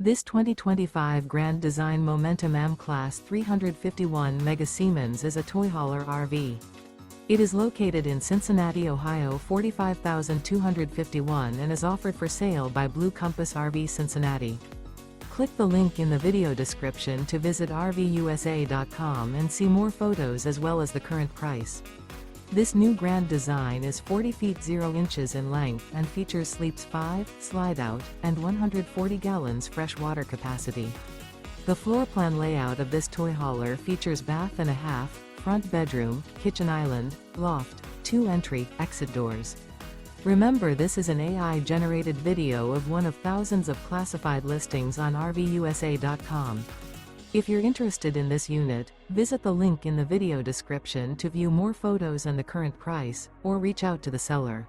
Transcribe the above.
This 2025 Grand Design Momentum AM Class 351 Mega Siemens is a toy hauler RV. It is located in Cincinnati, Ohio 45251 and is offered for sale by Blue Compass RV Cincinnati. Click the link in the video description to visit RVUSA.com and see more photos as well as the current price. This new grand design is 40 feet 0 inches in length and features sleeps 5, slide-out, and 140 gallons fresh water capacity. The floor plan layout of this toy hauler features bath and a half, front bedroom, kitchen island, loft, 2 entry, exit doors. Remember, this is an AI-generated video of one of thousands of classified listings on RVUSA.com. If you're interested in this unit, visit the link in the video description to view more photos and the current price, or reach out to the seller.